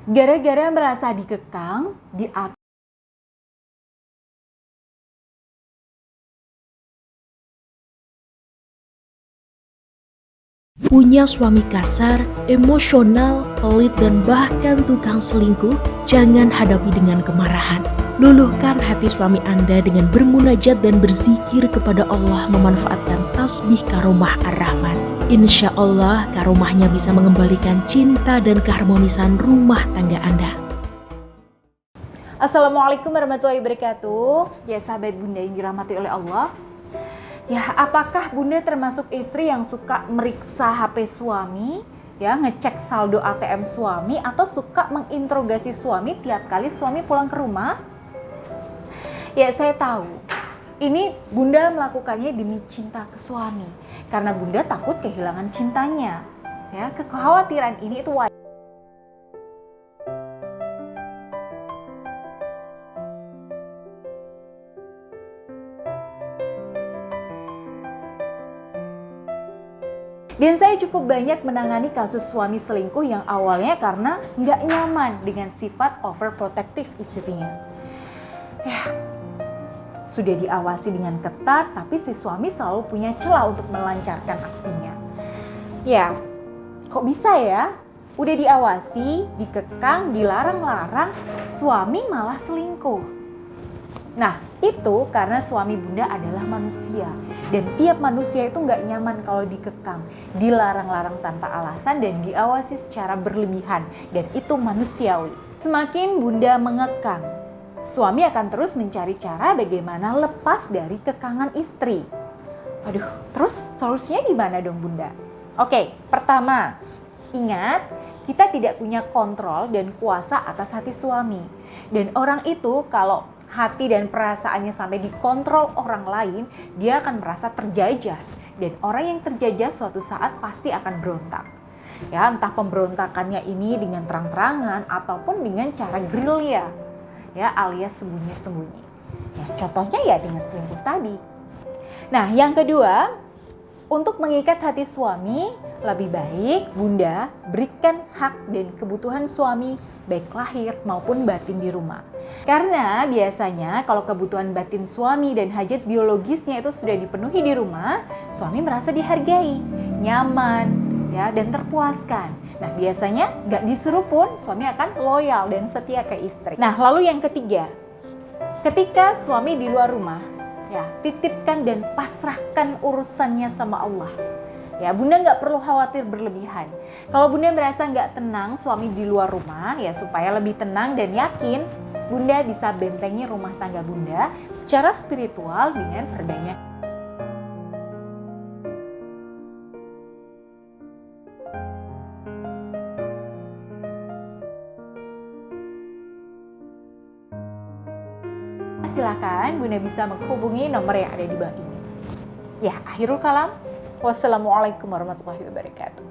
Gara-gara merasa dikekang, diatur, punya suami kasar, emosional, pelit, dan bahkan tukang selingkuh, jangan hadapi dengan kemarahan. Luluhkan hati suami Anda dengan bermunajat dan berzikir kepada Allah, memanfaatkan tasbih karomah ar-Rahman. Insya Allah karomahnya bisa mengembalikan cinta dan keharmonisan rumah tangga Anda. Assalamualaikum warahmatullahi wabarakatuh. Ya sahabat Bunda yang dirahmati oleh Allah. Ya, apakah Bunda termasuk istri yang suka meriksa HP suami, ya, ngecek saldo ATM suami, atau suka menginterogasi suami tiap kali suami pulang ke rumah? Ya, saya tahu. Ini Bunda melakukannya demi cinta ke suami, karena Bunda takut kehilangan cintanya. Ya, kekhawatiran ini itu wajar. Dan saya cukup banyak menangani kasus suami selingkuh yang awalnya karena nggak nyaman dengan sifat overprotective istrinya. Ya, sudah diawasi dengan ketat, tapi si suami selalu punya celah untuk melancarkan aksinya. Ya, kok bisa ya? Udah diawasi, dikekang, dilarang-larang, suami malah selingkuh. Nah, itu karena suami Bunda adalah manusia. Dan tiap manusia itu nggak nyaman kalau dikekang, dilarang-larang tanpa alasan, dan diawasi secara berlebihan. Dan itu manusiawi. Semakin Bunda mengekang, suami akan terus mencari cara bagaimana lepas dari kekangan istri. Aduh, terus solusinya gimana dong Bunda? Oke, pertama, ingat kita tidak punya kontrol dan kuasa atas hati suami. Dan orang itu kalau hati dan perasaannya sampai dikontrol orang lain, dia akan merasa terjajah. Dan orang yang terjajah suatu saat pasti akan berontak. Ya, entah pemberontakannya ini dengan terang-terangan ataupun dengan cara gerilya, ya, alias sembunyi-sembunyi. Ya, contohnya ya dengan selingkuh tadi. Nah, yang kedua, untuk mengikat hati suami, lebih baik Bunda berikan hak dan kebutuhan suami baik lahir maupun batin di rumah. Karena biasanya kalau kebutuhan batin suami dan hajat biologisnya itu sudah dipenuhi di rumah, suami merasa dihargai, nyaman, ya, dan terpuaskan. Nah, biasanya nggak disuruh pun suami akan loyal dan setia ke istri. Nah, lalu yang ketiga, ketika suami di luar rumah, ya, titipkan dan pasrahkan urusannya sama Allah. Ya, Bunda nggak perlu khawatir berlebihan. Kalau Bunda merasa nggak tenang suami di luar rumah, ya supaya lebih tenang dan yakin, Bunda bisa bentengi rumah tangga Bunda secara spiritual dengan perbanyak. Silakan Bunda bisa menghubungi nomor yang ada di bawah ini. Ya, akhirul kalam. Wassalamualaikum warahmatullahi wabarakatuh.